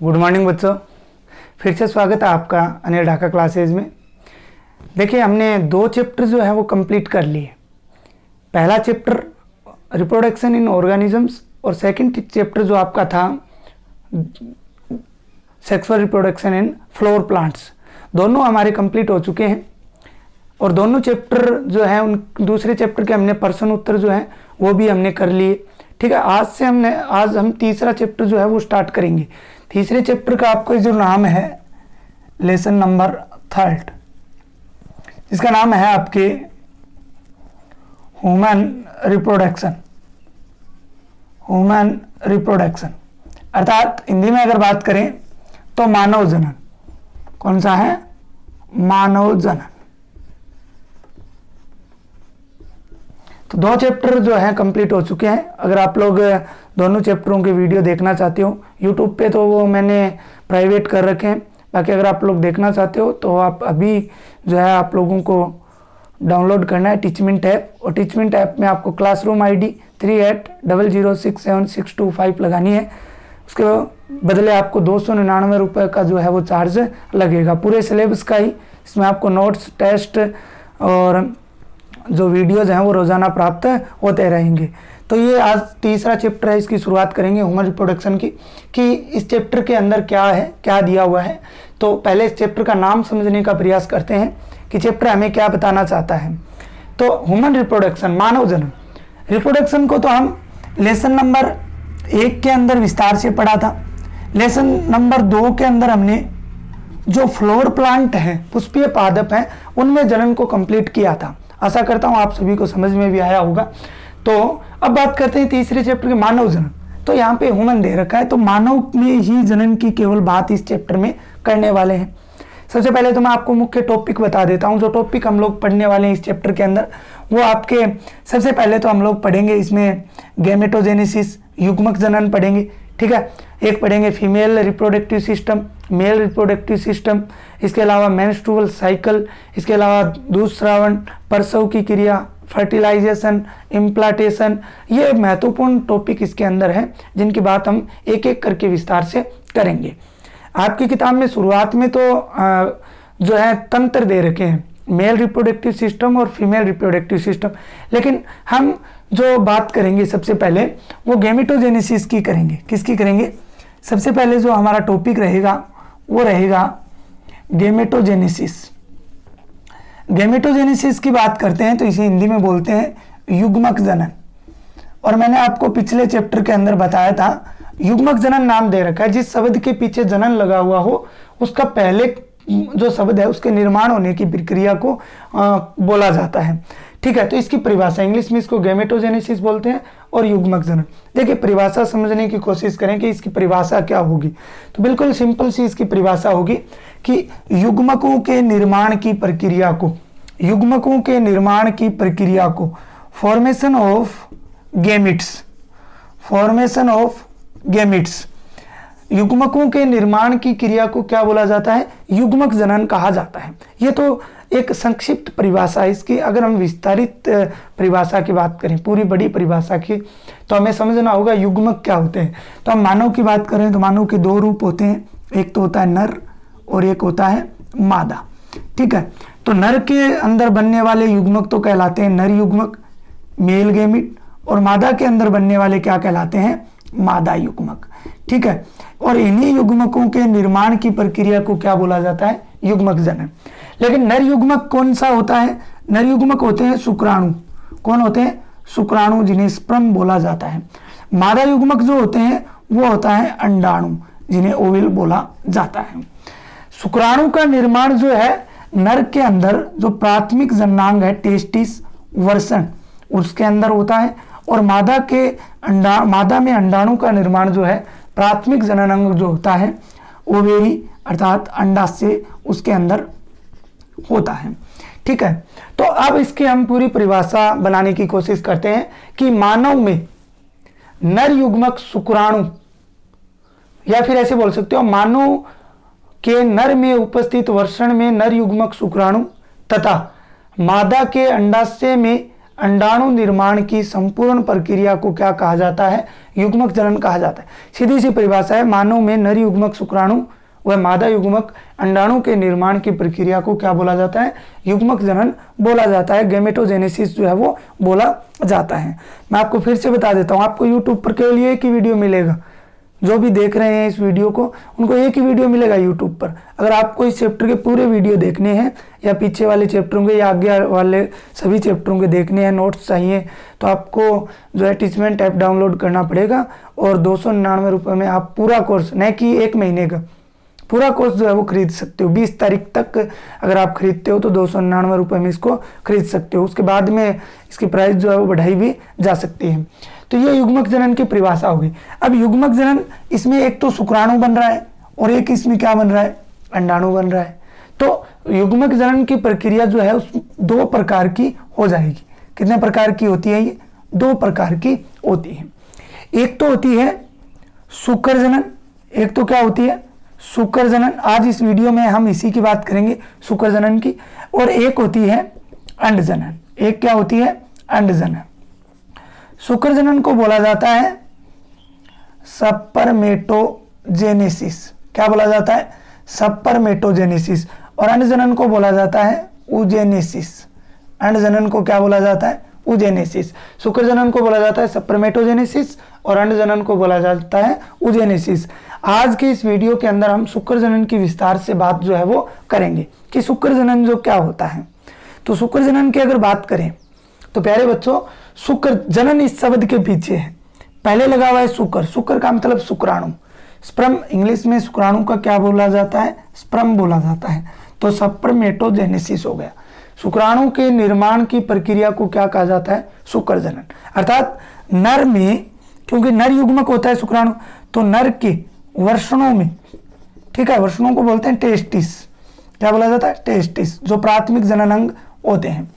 Good morning बच्चों, फिर से स्वागत है आपका अनिल ढाका क्लासेज में। देखिए, हमने 2 चैप्टर जो है वो कंप्लीट कर लिए। पहला चैप्टर रिप्रोडक्शन इन ऑर्गेनिजम्स और सेकंड चैप्टर जो आपका था sexual reproduction in floor plants, दोनों हमारे कंप्लीट हो चुके हैं। और दोनों चैप्टर जो है उन दूसरे चैप्टर के हमने प्रश्न उत्तर जो है वो भी हमने कर लिए। ठीक है, आज हम तीसरा चैप्टर जो है वो स्टार्ट करेंगे। तीसरे चैप्टर का आपको जो नाम है लेसन नंबर 3, जिसका नाम है आपके ह्यूमन रिप्रोडक्शन, अर्थात हिंदी में अगर बात करें तो मानव जनन। कौन सा है? मानव जनन। तो 2 चैप्टर जो है कंप्लीट हो चुके हैं। अगर आप लोग दोनों चैप्टरों के वीडियो देखना चाहते हो यूट्यूब पे, तो वो मैंने प्राइवेट कर रखे हैं। बाकी अगर आप लोग देखना चाहते हो तो आप अभी जो है आप लोगों को डाउनलोड करना है टीचमेंट ऐप, और टीचमेंट ऐप में आपको क्लासरूम ID 3800067625 लगानी है। उसके बदले आपको 299 रुपये का जो है वो चार्ज लगेगा, पूरे सिलेबस का ही। इसमें आपको नोट्स, टेस्ट और जो वीडियोज हैं वो रोज़ाना प्राप्त होते रहेंगे। तो ये आज तीसरा चैप्टर है, इसकी शुरुआत करेंगे ह्यूमन रिप्रोडक्शन की, कि इस चैप्टर के अंदर क्या है, क्या दिया हुआ है। तो पहले इस चैप्टर का नाम समझने का प्रयास करते हैं कि चैप्टर हमें क्या बताना चाहता है। तो ह्यूमन रिप्रोडक्शन, मानव जनन। रिप्रोडक्शन को तो हम लेसन नंबर 1 के अंदर विस्तार से पढ़ा था। लेसन नंबर 2 के अंदर हमने जो फ्लोर प्लांट हैं, पुष्पीय पादप हैं, उनमें जनन को कंप्लीट किया था। आशा करता हूँ आप सभी को समझ में भी आया होगा। तो अब बात करते हैं तीसरे चैप्टर के मानव जनन। तो यहाँ पे ह्यूमन दे रखा है, तो मानव में ही जनन की केवल बात इस चैप्टर में करने वाले हैं। सबसे पहले तो मैं आपको मुख्य टॉपिक बता देता हूँ। जो टॉपिक हम लोग पढ़ने वाले हैं इस चैप्टर के अंदर, वो आपके सबसे पहले तो हम लोग पढ़ेंगे इसमें गैमेटोजेनेसिस, युग्मक जनन पढ़ेंगे। ठीक है, एक पढ़ेंगे female reproductive system, male reproductive system, इसके अलावा मेंस्ट्रुअल साइकिल, इसके अलावा दूधस्रावण, प्रसव की क्रिया, फर्टिलाइजेशन, इम्प्लांटेशन। ये महत्वपूर्ण टॉपिक इसके अंदर हैं, जिनकी बात हम एक एक करके विस्तार से करेंगे। आपकी किताब में शुरुआत में तो जो है तंत्र दे रखे हैं, मेल रिप्रोडक्टिव सिस्टम और फीमेल रिप्रोडक्टिव सिस्टम, लेकिन हम जो बात करेंगे सबसे पहले वो गैमेटोजेनेसिस की करेंगे। किसकी करेंगे? सबसे पहले जो हमारा टॉपिक रहेगा वो रहेगा गैमेटोजेनेसिस। गैमेटोजेनेसिस की बात करते हैं तो इसे हिंदी में बोलते हैं युग्मक जनन। और मैंने आपको पिछले चैप्टर के अंदर बताया था, युग्मक जनन नाम दे रखा है जिस शब्द के पीछे जनन लगा हुआ हो, उसका पहले जो शब्द है उसके निर्माण होने की प्रक्रिया को बोला जाता है। ठीक है, तो इसकी परिभाषा, इंग्लिश में इसको गैमेटोजेनेसिस बोलते हैं और युग्मक जनन। देखिए, परिभाषा समझने की कोशिश करें कि इसकी परिभाषा क्या होगी। तो बिल्कुल सिंपल सी इसकी परिभाषा होगी कि युग्मकों के निर्माण की प्रक्रिया को फॉर्मेशन ऑफ गैमिट्स, युग्मकों के निर्माण की क्रिया को क्या बोला जाता है? युग्मक जनन कहा जाता है। ये तो एक संक्षिप्त परिभाषा है इसकी। अगर हम विस्तारित परिभाषा की बात करें, पूरी बड़ी परिभाषा की, तो हमें समझना होगा युग्मक क्या होते हैं। तो हम मानव की बात करें तो मानव के 2 रूप होते हैं, एक तो होता है नर और एक होता है मादा। ठीक है, तो नर के अंदर बनने वाले युग्मक तो कहलाते हैं नर युग्मक, मेल गैमिट, और मादा के अंदर बनने वाले क्या कहलाते हैं? मादा युग्मक। ठीक है, और इन्हीं युग्मकों के निर्माण की प्रक्रिया को क्या बोला जाता है? युग्मक जनन। लेकिन नर युग्मक कौन सा होता है? नर युग्मक होते हैं शुक्राणु। कौन होते हैं? शुक्राणु, जिन्हें स्पर्म बोला जाता है। मादा युग्मक जो होते हैं वो होता है अंडाणु, जिन्हें ओविल बोला जाता है। शुक्राणु का निर्माण जो है नर के अंदर जो प्राथमिक जननांग है टेस्टिस, वर्षण, उसके अंदर होता है, और मादा में अंडाणु का निर्माण जो है प्राथमिक जननांग जो होता है ओवेरी अर्थात अंडाशय, उसके अंदर होता है। ठीक है, तो अब इसके हम पूरी परिभाषा बनाने की कोशिश करते हैं कि मानव में नर युग्मक शुक्राणु, या फिर ऐसे बोल सकते हो मानव के नर में उपस्थित वर्षण में नर युग्मक शुक्राणु तथा मादा के अंडाशय में अंडाणु निर्माण की संपूर्ण प्रक्रिया को क्या कहा जाता है? युग्मक जनन कहा जाता है। सीधी सी परिभाषा है, मानव में नर युग्मक शुक्राणु व मादा युग्मक अंडाणु के निर्माण की प्रक्रिया को क्या बोला जाता है? युग्मक जनन बोला जाता है। गैमेटोजेनेसिस जो है वो बोला जाता है। मैं आपको फिर से बता देता हूँ, आपको यूट्यूब पर केवल एक ही वीडियो मिलेगा। जो भी देख रहे हैं इस वीडियो को, उनको एक ही वीडियो मिलेगा यूट्यूब पर। अगर आपको इस चैप्टर के पूरे वीडियो देखने हैं या पीछे वाले चैप्टरों के या आगे वाले सभी चैप्टरों के देखने हैं, नोट्स चाहिए, तो आपको जो है टीचमेंट ऐप डाउनलोड करना पड़ेगा और 299 रुपये में आप पूरा कोर्स, न कि 1 महीने का पूरा कोर्स जो है वो खरीद सकते हो। 20 तारीख तक अगर आप खरीदते हो तो 299 रुपये में इसको खरीद सकते हो। उसके बाद में इसकी प्राइस जो है वो बढ़ाई भी जा सकती है। तो ये युग्मक जनन की परिभाषा होगी। अब युग्मक जनन, इसमें एक तो शुक्राणु बन रहा है और एक इसमें क्या बन रहा है? अंडाणु बन रहा है। तो युग्मक जनन की प्रक्रिया जो है उस 2 प्रकार की हो जाएगी। कितने प्रकार की होती है ये? 2 प्रकार की होती है। एक तो होती है शुक्र जनन, एक तो क्या होती है? शुक्र जनन। आज इस वीडियो में हम इसी की बात करेंगे, शुक्र जनन की। और एक होती है अंड जनन। एक क्या होती है? अंड जनन। शुक्र जनन को बोला जाता है स्पर्मेटोजेनेसिस। क्या बोला जाता है? स्पर्मेटोजेनेसिस। और अंड जनन को बोला जाता है ऊजेनेसिस। अंड जनन को क्या बोला जाता है? ऊजेनेसिस। शुक्र जनन को बोला जाता है स्पर्मेटोजेनेसिस और अंड जनन को बोला जाता है ऊजेनेसिस। आज के इस वीडियो के अंदर हम शुक्र जनन की विस्तार से बात जो है वो करेंगे कि शुक्र जनन जो क्या होता है। तो शुक्र जनन की अगर बात करें तो प्यारे बच्चों, शुक्र जनन इस शब्द के पीछे है, पहले लगा हुआ है शुक्र। शुक्र का मतलब शुक्राणु। स्पर्म, इंग्लिश में शुक्राणु का क्या बोला जाता है? स्पर्म बोला जाता है। तो स्पर्मेटोजेनेसिस हो गया। शुक्राणु के निर्माण की प्रक्रिया को क्या कहा जाता है? शुक्र जनन। अर्थात नर में, क्योंकि नर युग्मक होता है शुक्राणु, तो नर के वर्षणों में, ठीक है, वर्षणों को बोलते हैं टेस्टिस। क्या बोला जाता है? टेस्टिस, जो प्राथमिक जनन अंग होते हैं।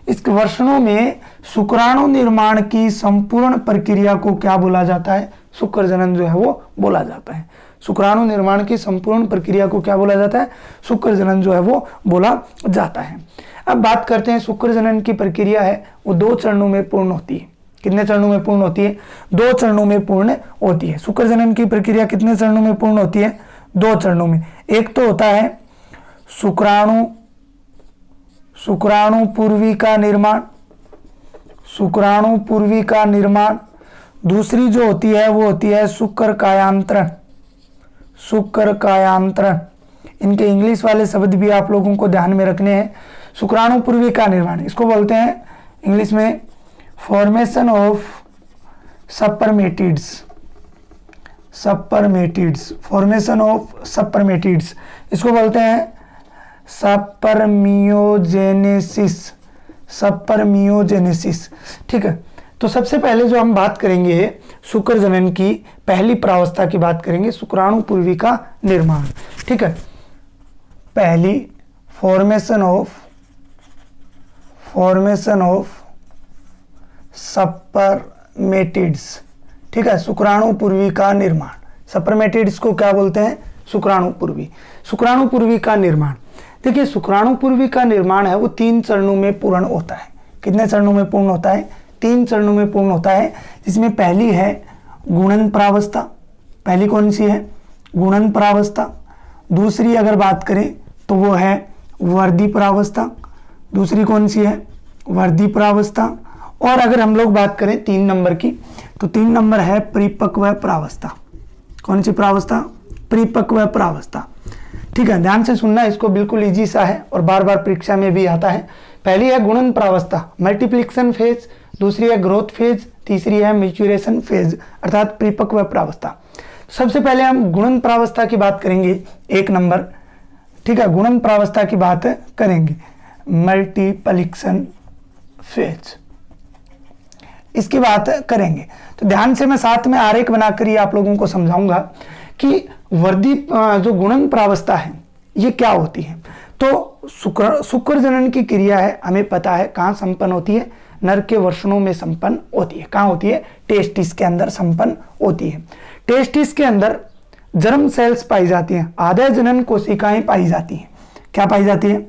इस वर्षणों में शुक्राणु निर्माण की संपूर्ण प्रक्रिया को क्या बोला जाता है? शुक्र जनन जो है वो बोला जाता है। शुक्राणु निर्माण की संपूर्ण प्रक्रिया को क्या बोला जाता है? शुक्र जनन जो है वो बोला जाता है। अब बात करते हैं, शुक्र जनन की प्रक्रिया है वो 2 चरणों में पूर्ण होती है। कितने चरणों में पूर्ण होती है? 2 चरणों में पूर्ण होती है। शुक्र जनन की प्रक्रिया कितने चरणों में पूर्ण होती है? 2 चरणों में। एक तो होता है शुक्राणु पूर्वी का निर्माण, शुक्राणु पूर्वी का निर्माण। दूसरी जो होती है वो होती है शुक्र कायांतरण। शुक्र कायांतरण, इनके इंग्लिश वाले शब्द भी आप लोगों को ध्यान में रखने हैं। शुक्राणु पूर्वी का निर्माण, इसको बोलते हैं इंग्लिश में formation of spermatids. Spermatids, formation of spermatids, इसको बोलते हैं स्पर्मियोजेनेसिस। स्पर्मियोजेनेसिस, ठीक है। तो सबसे पहले जो हम बात करेंगे शुक्र जनन की पहली प्रावस्था की बात करेंगे, शुक्राणु पूर्वी का निर्माण, ठीक है। पहली फॉर्मेशन ऑफ स्पर्मेटिड्स, ठीक है, शुक्राणु पूर्वी का निर्माण। स्पर्मेटिड्स को क्या बोलते हैं? शुक्राणु पूर्वी। शुक्राणु पूर्वी का निर्माण, देखिए शुक्राणु पूर्वी का निर्माण है वो 3 चरणों में पूर्ण होता है। कितने चरणों में पूर्ण होता है? 3 चरणों में पूर्ण होता है। जिसमें पहली है गुणन प्रावस्था। पहली कौन सी है? गुणन प्रावस्था। दूसरी अगर बात करें तो वो है वर्धी प्रावस्था। दूसरी कौन सी है? वर्धी प्रावस्था। और अगर हम लोग बात करें 3 नंबर की, तो 3 नंबर है परिपक्व प्रावस्था। कौन सी प्रावस्था? परिपक्व प्रावस्था, ठीक है। ध्यान से सुनना, इसको बिल्कुल इजी सा है और बार बार परीक्षा में भी आता है। पहली है गुणन प्रावस्था, मल्टीप्लिकेशन फेज। दूसरी है ग्रोथ फेज। तीसरी है मैच्योरेशन फेज, अर्थात परिपक्व प्रावस्था। सबसे पहले हम गुणन प्रावस्था की बात करेंगे, 1 नंबर, ठीक है। गुणन प्रावस्था की बात करेंगे, मल्टीप्लिकेशन फेज, इसकी बात करेंगे। तो ध्यान से मैं साथ में आरेख बनाकर ये आप लोगों को समझाऊंगा कि वर्धी जो गुणन प्रावस्था है ये क्या होती है। तो शुक्र जनन की क्रिया है, हमें पता है कहाँ संपन्न होती है? नर के वर्षणों में संपन्न होती है। कहाँ होती है? टेस्टिस के अंदर संपन्न होती है। टेस्टिस के अंदर जर्म सेल्स पाई जाती हैं, आदाय जनन कोशिकाएं पाई जाती हैं। क्या पाई जाती है?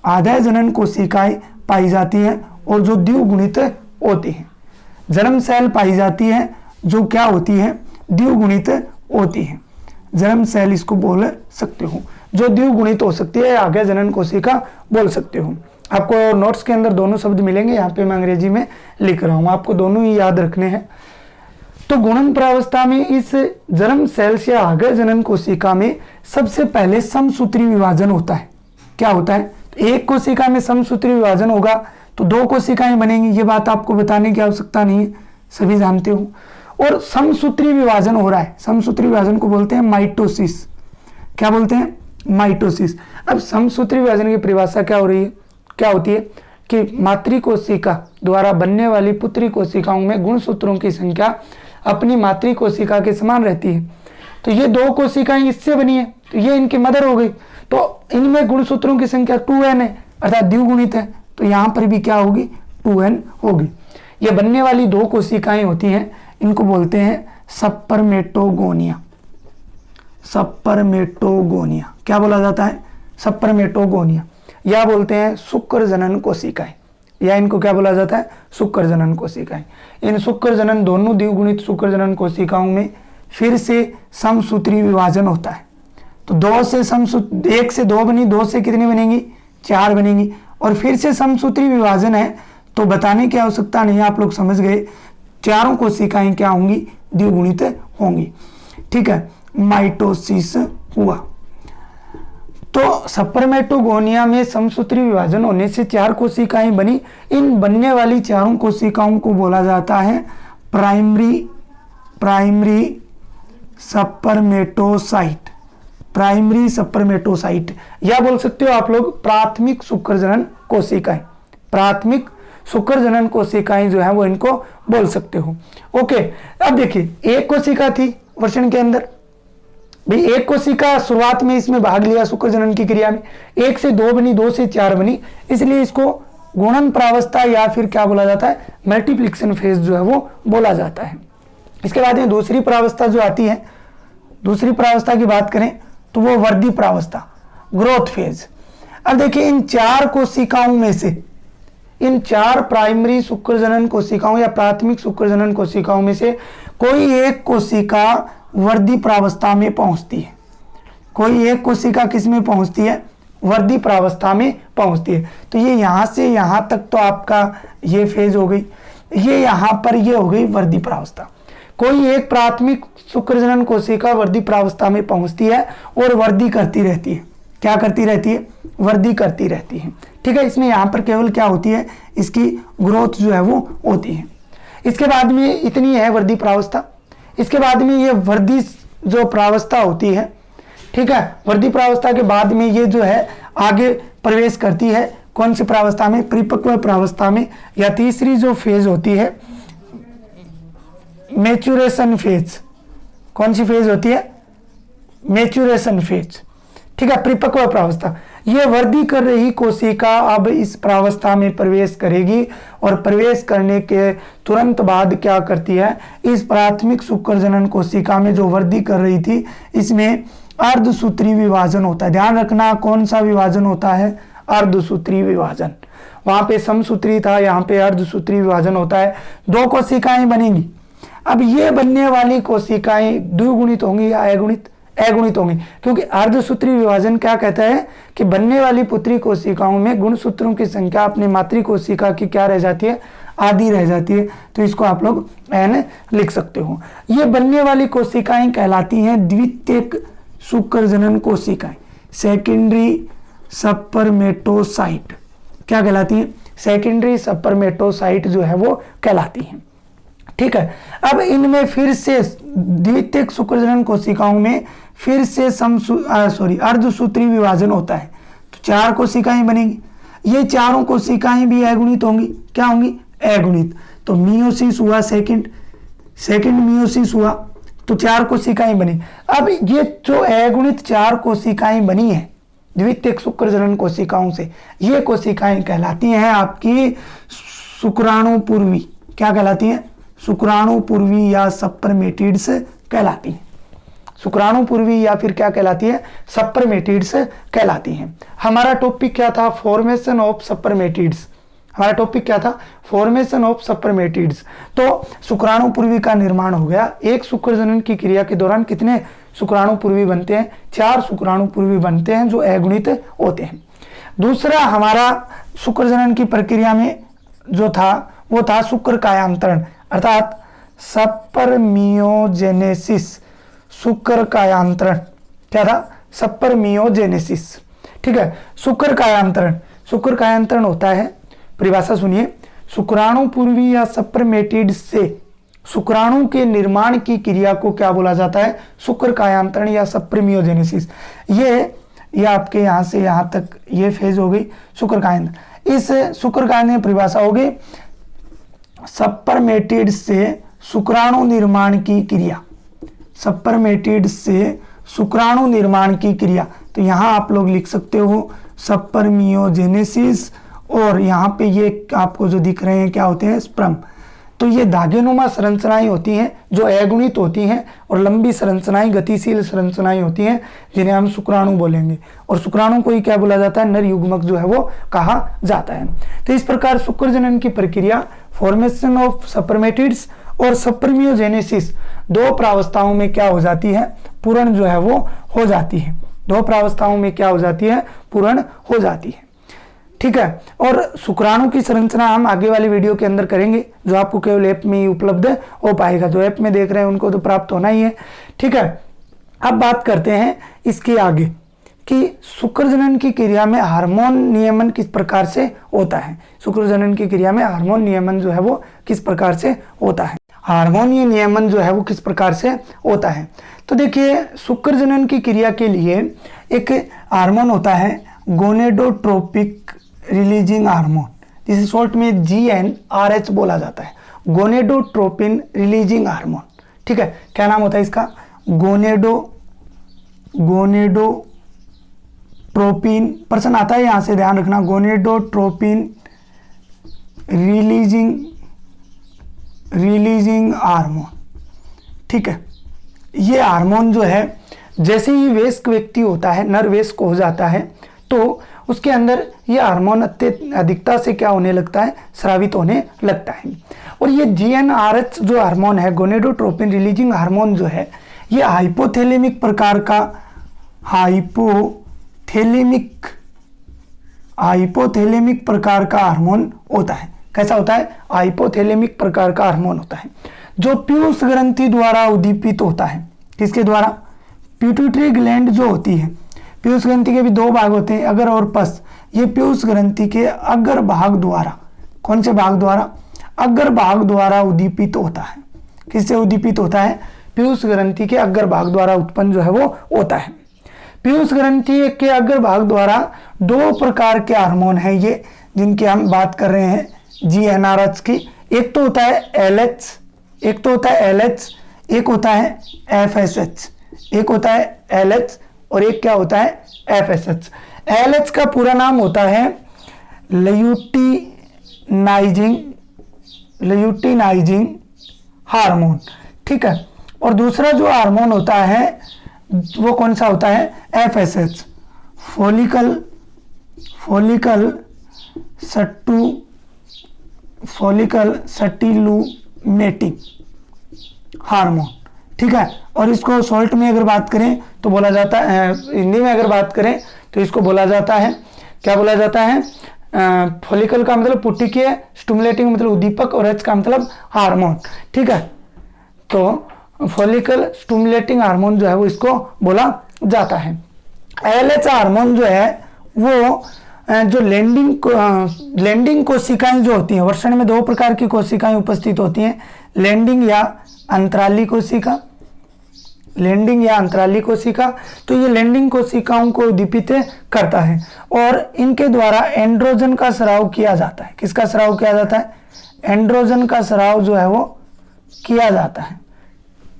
आदाय जनन कोशिकाएं पाई जाती हैं और जो द्विगुणित होती हैं। जर्म सेल पाई जाती है जो क्या होती है, द्विगुणित होती है। जर्म सेल इसको बोल सकते हो, जो द्विगुणित हो सकती है, आगे जनन कोशिका बोल सकते हो। आपको नोट्स के अंदर दोनों शब्द मिलेंगे, यहाँ पे मैं अंग्रेजी में लिख रहा हूँ, आपको दोनों ही याद रखने हैं। तो गुणन प्रावस्था में इस जर्म सेल्स या आगे जनन कोशिका में सबसे पहले समसूत्री विभाजन होता है। क्या होता है, एक कोशिका में समसूत्री विभाजन होगा तो दो कोशिकाएं बनेंगी, ये बात आपको बताने की आवश्यकता नहीं है, सभी जानते हो। और समसूत्री विभाजन हो रहा है, समसूत्री विभाजन को बोलते हैं माइटोसिस। क्या बोलते हैं, माइटोसिस। अब समसूत्री विभाजन की परिभाषा क्या हो रही है, क्या होती है कि मातृ कोशिका द्वारा बनने वाली पुत्री कोशिकाओं में गुणसूत्रों की संख्या अपनी मातृ कोशिका के समान रहती है। तो ये दो कोशिकाएं इससे बनी है, तो ये इनकी मदर हो गई, तो इनमें गुणसूत्रों की संख्या 2n है, अर्थात द्विगुणित है, तो यहाँ पर भी क्या होगी, 2n होगी। ये बनने वाली दो कोशिकाएं होती हैं, इनको बोलते हैं सपर्मेटोगोनिया। सपर्मेटोगोनिया क्या बोला जाता है, सपर्मेटोगोनिया, या बोलते हैं शुक्र जनन कोशिकाएं, या इनको क्या बोला जाता है, शुक्र जनन कोशिकाएं। इन शुक्र जनन दोनों द्विगुणित शुक्र जनन कोशिकाओं में फिर से समसूत्री विभाजन होता है। तो दो से एक से दो बनी, दो से कितनी बनेंगी, 4 बनेंगी, और फिर से समसूत्री विभाजन है तो बताने की आवश्यकता नहीं है, आप लोग समझ गए, चारों कोशिकाएं क्या होंगी, द्विगुणित होंगी। ठीक है, माइटोसिस हुआ। तो सपर्मेटोगोनिया में समसूत्री विभाजन होने से 4 कोशिकाएं बनी। इन बनने वाली चारों कोशिकाओं को बोला जाता है प्राइमरी सपर्मेटोसाइट। प्राइमरी सपर्मेटोसाइट, या बोल सकते हो आप लोग प्राथमिक शुक्र जनन कोशिकाएं। प्राथमिक शुक्र जनन कोशिकाएं जो है वो इनको बोल सकते हो। ओके, अब देखिए एक कोशिका थी वृषण के अंदर, भाई एक कोशिका शुरुआत में इसमें भाग लिया शुक्र जनन की क्रिया में, 1 से 2 बनी, 2 से 4 बनी, इसलिए इसको गुणन प्रावस्था या फिर क्या बोला जाता है, मल्टीप्लिकेशन फेज जो है वो बोला जाता है। इसके बाद में दूसरी प्रावस्था जो आती है, दूसरी प्रावस्था की बात करें तो वो वृद्धि प्रावस्था, ग्रोथ फेज। अब देखिए इन 4 कोशिकाओं में से, इन 4 प्राइमरी शुक्र जनन कोशिकाओं या प्राथमिक शुक्र जनन कोशिकाओं में से कोई एक कोशिका वृद्धि प्रावस्था में पहुंचती है। कोई एक कोशिका किस में पहुंचती है, वृद्धि प्रावस्था में पहुंचती है। तो ये यहां से यहां तक तो आपका ये फेज हो गई, ये यहां पर ये हो गई वृद्धि प्रावस्था। कोई एक प्राथमिक शुक्र जनन कोशिका वृद्धि प्रावस्था में पहुंचती है और वृद्धि करती रहती है। क्या करती रहती है, वृद्धि करती रहती है। ठीक है, इसमें यहाँ पर केवल क्या होती है, इसकी ग्रोथ जो है वो होती है। इसके बाद में इतनी है वृद्धि प्रावस्था। इसके बाद में ये वृद्धि जो प्रावस्था होती है, ठीक है, वृद्धि प्रावस्था के बाद में ये जो है आगे प्रवेश करती है कौन सी प्रावस्था में, परिपक्व प्रावस्था में, या तीसरी जो फेज होती है मैच्योरेशन फेज। कौन सी फेज होती है, मैच्योरेशन फेज। ठीक है, परिपक्व प्रावस्था। ये वृद्धि कर रही कोशिका अब इस प्रावस्था में प्रवेश करेगी और प्रवेश करने के तुरंत बाद क्या करती है, इस प्राथमिक शुक्र जनन कोशिका में जो वृद्धि कर रही थी इसमें अर्धसूत्री विभाजन होता है। ध्यान रखना कौन सा विभाजन होता है, अर्धसूत्री विभाजन। वहां पे समसूत्री था, यहाँ पे अर्धसूत्री विभाजन होता है। 2 कोशिकाएं बनेंगी। अब ये बनने वाली कोशिकाएं द्विगुणित होंगी या अगुणित होंगी, क्योंकि अर्धसूत्री विभाजन क्या कहता है कि बनने वाली पुत्री कोशिकाओं में गुणसूत्रों की संख्या अपनी मातृ कोशिका की क्या रह जाती है, आधी रह जाती है। तो इसको आप लोग n लिख सकते हो। ये बनने वाली कोशिकाएं कहलाती हैं द्वितीयक शुक्र जनन कोशिकाएं, सेकेंडरी सपर्मेटोसाइट। क्या कहलाती है, सेकेंडरी सपर्मेटोसाइट जो है वो कहलाती हैं। ठीक है, अब इनमें फिर से द्वितीयक शुक्र जनन कोशिकाओं में फिर से अर्धसूत्री विभाजन होता है। तो 4 कोशिकाएं बनेंगी। ये चारों कोशिकाएं भी अगुणित होंगी। क्या होंगी, अगुणित। तो मियोसिस हुआ, सेकंड मियोसिस हुआ, तो 4 कोशिकाएं बनी। अब ये जो अगुणित 4 कोशिकाएं बनी है द्वितीयक शुक्र जनन कोशिकाओं से, ये कोशिकाएं कहलाती हैं आपकी शुक्राणुपूर्वी। क्या कहलाती हैं, शुक्राणुपूर्वी या सपर्मेटिड्स कहलाती हैं। शुक्राणुपूर्वी या फिर क्या कहलाती है, सपर्मेटिड्स कहलाती हैं। हमारा टॉपिक क्या था, फॉर्मेशन ऑफ सपर्मेटिड्स। हमारा टॉपिक क्या था, फॉर्मेशन ऑफ सप्रमेटिड्स। तो शुक्राणु पूर्वी का निर्माण हो गया। एक शुक्र जनन की क्रिया के दौरान कितने शुक्राणु पूर्वी बनते हैं, 4 शुक्राणु पूर्वी बनते हैं जो अगुणित होते हैं। दूसरा हमारा शुक्र जनन की प्रक्रिया में जो था वो था शुक्र कायांतरण अर्थात सपर्मियोजेनेसिस। शुक्र कायांतरण क्या था, सपर्मियोजेनेसिस। ठीक है, शुक्र कायांतरण होता है, परिभाषा सुनिए, शुक्राणु पूर्वी या सप्रमेटिड से शुक्राणु के निर्माण की क्रिया को क्या बोला जाता है, शुक्र कायांतरण या सप्रमियोजेनेसिस। ये आपके यहां से यहां तक ये फेज हो गई शुक्र कायांतरण। इस शुक्र कायांतरण की परिभाषा होगी सप्रमेटिड से शुक्राणु निर्माण की क्रिया, सप्रमेटिड से शुक्राणु निर्माण की क्रिया। तो यहां आप लोग लिख सकते हो सपर्मियोजेनेसिस, और यहाँ पे ये आपको जो दिख रहे हैं क्या होते हैं, स्पर्म। तो ये धागेनुमा संरचनाएं होती हैं जो अगुणित होती हैं, और लंबी संरचनाएं, गतिशील संरचनाएं होती हैं जिन्हें हम शुक्राणु बोलेंगे। और शुक्राणु को ही क्या बोला जाता है, नर युग्मक जो है वो कहा जाता है। तो इस प्रकार शुक्र जनन की प्रक्रिया फॉर्मेशन ऑफ सप्रमेटिड्स और सप्रमियोजेनेसिस 2 प्रावस्थाओं में क्या हो जाती है, पूर्ण जो है वो हो जाती है। 2 प्रावस्थाओं में क्या हो जाती है, पूर्ण हो जाती है। ठीक है, और शुक्राणु की संरचना हम आगे वाली वीडियो के अंदर करेंगे, जो आपको केवल ऐप में ही उपलब्ध हो पाएगा। जो ऐप में देख रहे हैं उनको तो प्राप्त होना ही है। ठीक है, अब बात करते हैं इसके आगे कि शुक्र जनन की क्रिया में हार्मोन नियमन किस प्रकार से होता है। शुक्र जनन की क्रिया में हार्मोन नियमन जो है वो किस प्रकार से होता है, हार्मोनीय नियमन जो है वो किस प्रकार से होता है। तो देखिए, शुक्र जनन की क्रिया के लिए एक हार्मोन होता है गोनेडोट्रोपिक रिलीजिंग हार्मोन, जिसे शॉर्ट में GnRH बोला जाता है, गोनेडोट्रोपिन रिलीजिंग हार्मोन। ठीक है, क्या नाम होता है इसका, गोनेडोट्रोपिन, पर्सन आता है यहां से ध्यान रखना, गोनेडोट्रोपिन रिलीजिंग हार्मोन। ठीक है, ये हार्मोन जो है जैसे ही वयस्क व्यक्ति होता है, नर वयस्क हो जाता है, तो उसके अंदर ये हार्मोन अधिकता से क्या होने लगता है, स्रावित होने लगता है। और ये GnRH जो हार्मोन है, गोनेडोट्रोपिन रिलीजिंग हार्मोन जो है, ये हाइपोथैलेमिक प्रकार का हाइपोथैलेमिक प्रकार का हार्मोन होता है। कैसा होता है, हाइपोथैलेमिक प्रकार का हार्मोन होता है, जो पीयूष ग्रंथि द्वारा उद्दीपित होता है। किसके द्वारा, पिट्यूटरी ग्लैंड जो होती है, पीयूष ग्रंथि के भी 2 भाग होते हैं, अगर और पस। ये पीयूष ग्रंथि के अग्र भाग द्वारा, कौन से भाग द्वारा, अग्र भाग द्वारा उद्दीपित होता है। किससे उद्दीपित होता है, पीयूष ग्रंथि के अग्र भाग द्वारा उत्पन्न जो है वो होता है। पीयूष ग्रंथि के अग्र भाग द्वारा 2 प्रकार के हार्मोन हैं ये, जिनकी हम बात कर रहे हैं GnRH की। एक तो होता है LH, एक होता है FSH, एक होता है LH और एक क्या होता है FSH। LH का पूरा नाम होता है ल्यूटिनाइजिंग हार्मोन। ठीक है, और दूसरा जो हार्मोन होता है वो कौन सा होता है, FSH, फॉलिकल स्टिमुलेटिंग हार्मोन। ठीक है, और इसको शॉर्ट में अगर बात करें तो बोला जाता है, हिंदी में अगर बात करें तो इसको बोला जाता है, क्या बोला जाता है, फॉलिकल का मतलब पुटिकीय, स्टिमुलेटिंग मतलब उद्दीपक, और एच का मतलब हार्मोन। ठीक है, तो फॉलिकल स्टिमुलेटिंग हार्मोन जो है वो इसको बोला जाता है। LH हार्मोन जो है वो जो लैंडिंग कोशिकाएं जो होती हैं, वृषण में 2 प्रकार की कोशिकाएं उपस्थित होती हैं, लैंडिंग या अंतराली कोशिका, तो ये लैंडिंग कोशिकाओं को उद्दीपित करता है, और इनके द्वारा एंड्रोजन का स्राव किया जाता है। किसका स्राव किया जाता है, एंड्रोजन का स्राव जो है वो किया जाता है।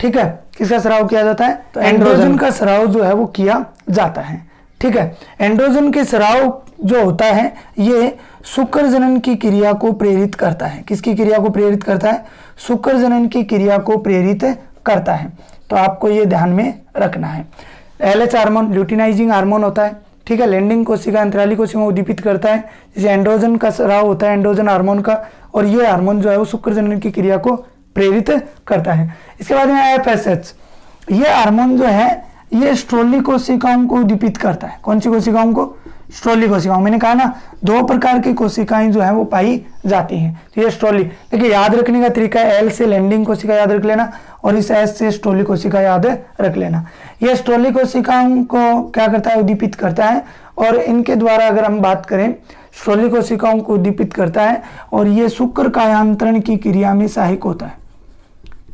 ठीक है, किसका स्राव किया जाता है, तो एंड्रोजन का स्राव जो है वो किया जाता है। ठीक है, एंड्रोजन के स्राव जो होता है ये शुक्र जनन की क्रिया को प्रेरित करता है। किसकी क्रिया को प्रेरित करता है, शुक्र जनन की क्रिया को प्रेरित करता है। तो आपको ये ध्यान में रखना है। LH हार्मोन ल्यूटिनाइजिंग हार्मोन होता है, ठीक है। लैंडिंग कोशिका अंतराली कोशिका को उद्दीपित करता है, जैसे एंड्रोजन का स्राव होता है, एंड्रोजन हार्मोन का, और ये हार्मोन जो है वो शुक्र जनन की क्रिया को प्रेरित करता है। इसके बाद में FSH, ये हार्मोन जो है ये स्ट्रोली कोशिकाओं को उद्दीपित करता है। कौन सी कोशिकाओं को? स्ट्रोली कोशिकाओं। मैंने कहा ना 2 प्रकार की कोशिकाएं जो है वो पाई जाती हैं, तो ये स्ट्रोली। देखिए याद रखने का तरीका है, L से लैंडिंग कोशिका याद रख लेना और इस S से स्ट्रोली कोशिका याद रख लेना। ये स्ट्रोली कोशिकाओं को क्या करता है? उद्दीपित करता है। और इनके द्वारा अगर हम बात करें, स्ट्रोली कोशिकाओं को उद्दीपित करता है और ये शुक्र कायांतरण की क्रिया में सहायक होता है।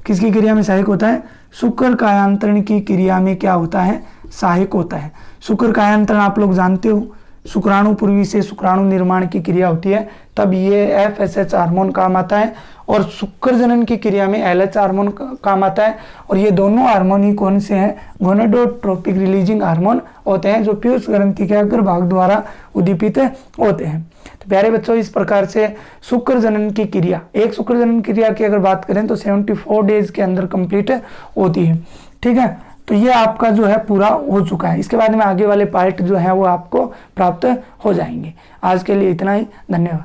किसकी क्रिया में सहायक होता है? शुक्र कायांतरण की क्रिया में क्या होता है? सहायक होता है। शुक्र कायांतरण आप लोग जानते हो, शुक्राणु पूर्वी से शुक्राणु निर्माण की क्रिया होती है, तब ये FSH हार्मोन काम आता है। और शुक्र जनन की क्रिया में LH हार्मोन काम आता है। और ये दोनों हार्मोन ही कौन से हैं? गोनेडोट्रोपिक रिलीजिंग हार्मोन होते हैं, जो पीयूष ग्रंथि के अग्रभाग द्वारा उद्दीपित होते हैं। तो प्यारे बच्चों, इस प्रकार से शुक्र जनन की क्रिया, एक शुक्र जनन क्रिया की अगर बात करें तो 74 डेज के अंदर कंप्लीट होती है। ठीक है, तो ये आपका जो है पूरा हो चुका है। इसके बाद में आगे वाले पार्ट जो है वो आपको प्राप्त हो जाएंगे। आज के लिए इतना ही, धन्यवाद।